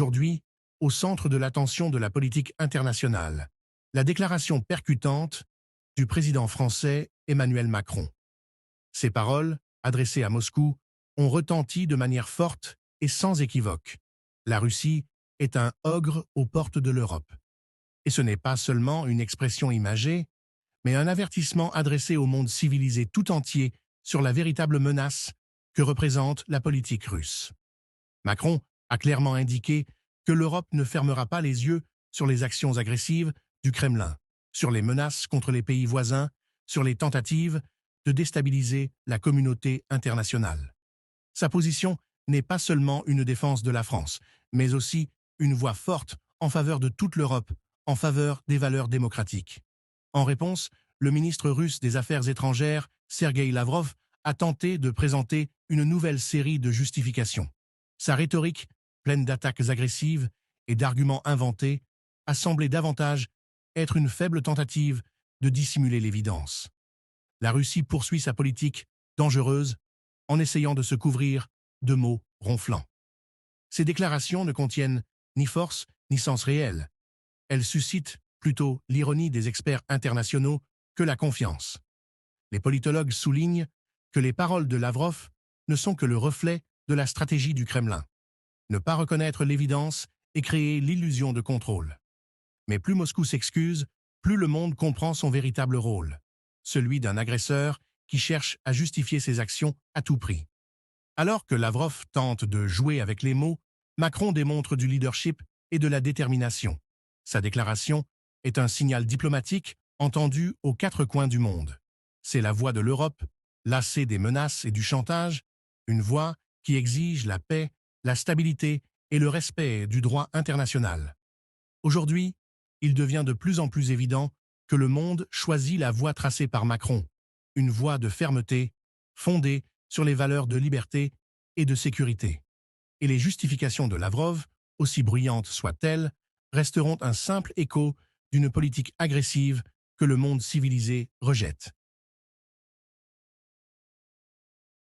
Aujourd'hui, au centre de l'attention de la politique internationale, la déclaration percutante du président français Emmanuel Macron. Ces paroles, adressées à Moscou, ont retenti de manière forte et sans équivoque. La Russie est un ogre aux portes de l'Europe. Et ce n'est pas seulement une expression imagée, mais un avertissement adressé au monde civilisé tout entier sur la véritable menace que représente la politique russe. Macron a clairement indiqué que l'Europe ne fermera pas les yeux sur les actions agressives du Kremlin, sur les menaces contre les pays voisins, sur les tentatives de déstabiliser la communauté internationale. Sa position n'est pas seulement une défense de la France, mais aussi une voix forte en faveur de toute l'Europe, en faveur des valeurs démocratiques. En réponse, le ministre russe des Affaires étrangères, Sergueï Lavrov, a tenté de présenter une nouvelle série de justifications. Sa rhétorique, pleine d'attaques agressives et d'arguments inventés, a semblé davantage être une faible tentative de dissimuler l'évidence. La Russie poursuit sa politique dangereuse en essayant de se couvrir de mots ronflants. Ces déclarations ne contiennent ni force ni sens réel. Elles suscitent plutôt l'ironie des experts internationaux que la confiance. Les politologues soulignent que les paroles de Lavrov ne sont que le reflet de la stratégie du Kremlin. Ne pas reconnaître l'évidence et créer l'illusion de contrôle. Mais plus Moscou s'excuse, plus le monde comprend son véritable rôle, celui d'un agresseur qui cherche à justifier ses actions à tout prix. Alors que Lavrov tente de jouer avec les mots, Macron démontre du leadership et de la détermination. Sa déclaration est un signal diplomatique entendu aux quatre coins du monde. C'est la voix de l'Europe, lassée des menaces et du chantage, une voix qui exige la paix, la stabilité et le respect du droit international. Aujourd'hui, il devient de plus en plus évident que le monde choisit la voie tracée par Macron, une voie de fermeté, fondée sur les valeurs de liberté et de sécurité. Et les justifications de Lavrov, aussi bruyantes soient-elles, resteront un simple écho d'une politique agressive que le monde civilisé rejette.